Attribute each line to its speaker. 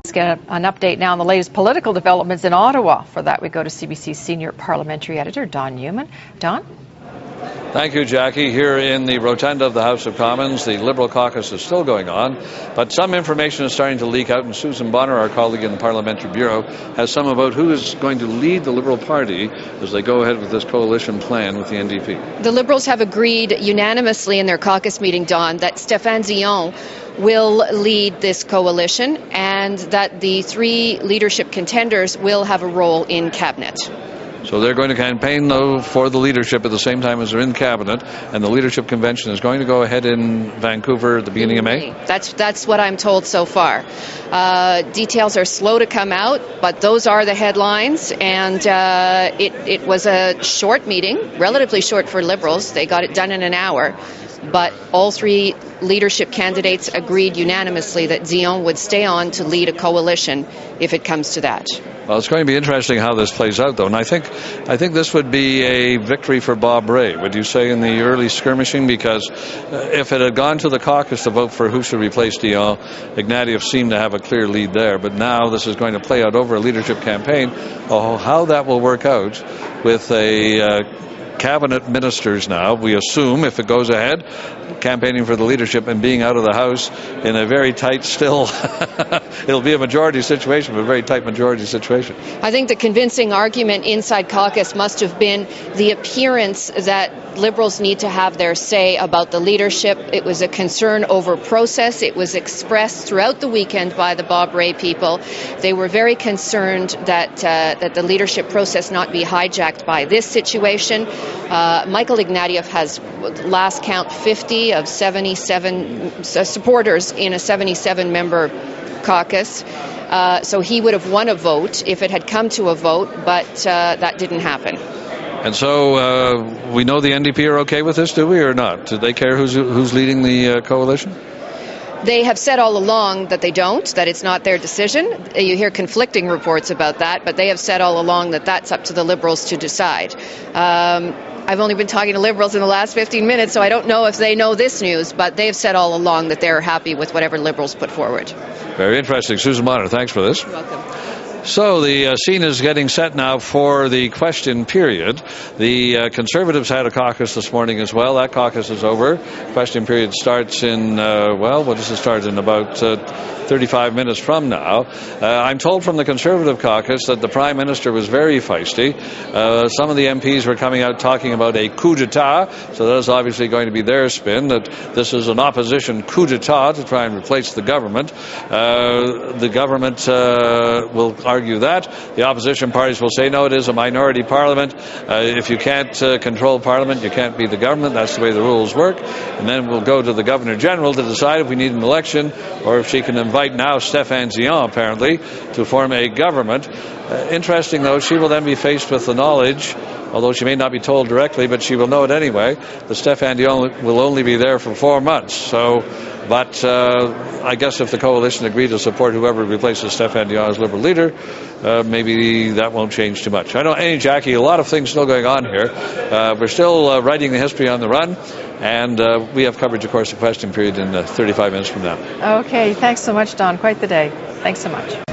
Speaker 1: Let's get an update now on the latest political developments in Ottawa. For that, we go to CBC's senior parliamentary editor, Don Newman. Don?
Speaker 2: Thank you, Jackie. Here in the rotunda of the House of Commons, the Liberal caucus is still going on, but some information is starting to leak out, and Susan Bonner, our colleague in the Parliamentary Bureau, has some about who is going to lead the Liberal Party as they go ahead with this coalition plan with the NDP.
Speaker 3: The Liberals have agreed unanimously in their caucus meeting, Don, that Stephen Dion will lead this coalition and that the three leadership contenders will have a role in cabinet.
Speaker 2: So they're going to campaign, though, for the leadership at the same time as they're in cabinet, and the leadership convention is going to go ahead in Vancouver at the beginning of May?
Speaker 3: That's what I'm told so far. Details are slow to come out, but those are the headlines, and it was a short meeting, relatively short for Liberals. They got it done in an hour, but all three leadership candidates agreed unanimously that Dion would stay on to lead a coalition if it comes to that.
Speaker 2: Well, it's going to be interesting how this plays out, though, and I think this would be a victory for Bob Rae, would you say, in the early skirmishing? Because if it had gone to the caucus to vote for who should replace Dion, Ignatieff seemed to have a clear lead there, but now this is going to play out over a leadership campaign. Oh, how that will work out with a cabinet ministers now, we assume, if it goes ahead, campaigning for the leadership and being out of the House in a very tight still, it'll be a majority situation, but a very tight majority situation.
Speaker 3: I think the convincing argument inside caucus must have been the appearance that Liberals need to have their say about the leadership. It was a concern over process. It was expressed throughout the weekend by the Bob Rae people. They were very concerned that the leadership process not be hijacked by this situation. Michael Ignatieff has, last count, 50 of 77 supporters in a 77-member caucus. So he would have won a vote if it had come to a vote, but that didn't happen.
Speaker 2: And so we know the NDP are okay with this, do we, or not? Do they care who's leading the coalition?
Speaker 3: They have said all along that they don't, that it's not their decision. You hear conflicting reports about that, but they have said all along that that's up to the Liberals to decide. I've only been talking to Liberals in the last 15 minutes, so I don't know if they know this news, but they've said all along that they're happy with whatever Liberals put forward.
Speaker 2: Very interesting. Susan Bonner, thanks for this.
Speaker 3: You're welcome.
Speaker 2: So the scene is getting set now for the question period. The Conservatives had a caucus this morning as well. That caucus is over. Question period starts in, what does it start in? About 35 minutes from now. I'm told from the Conservative caucus that the Prime Minister was very feisty. Some of the MPs were coming out talking about a coup d'etat, so that is obviously going to be their spin, that this is an opposition coup d'etat to try and replace the government. The government will argue that. The opposition parties will say, no, it is a minority parliament. If you can't control parliament, you can't be the government. That's the way the rules work. And then we'll go to the Governor-General to decide if we need an election or if she can invite now Stephen Dion, apparently, to form a government. Interesting, though, she will then be faced with the knowledge, although she may not be told directly, but she will know it anyway, that Stephen Dion will only be there for 4 months. But I guess if the coalition agree to support whoever replaces Stephen Dion as Liberal leader, maybe that won't change too much. Jackie, a lot of things still going on here. We're still writing the history on the run, and we have coverage, of course, of question period in 35 minutes from now.
Speaker 1: Okay, thanks so much, Don. Quite the day. Thanks so much.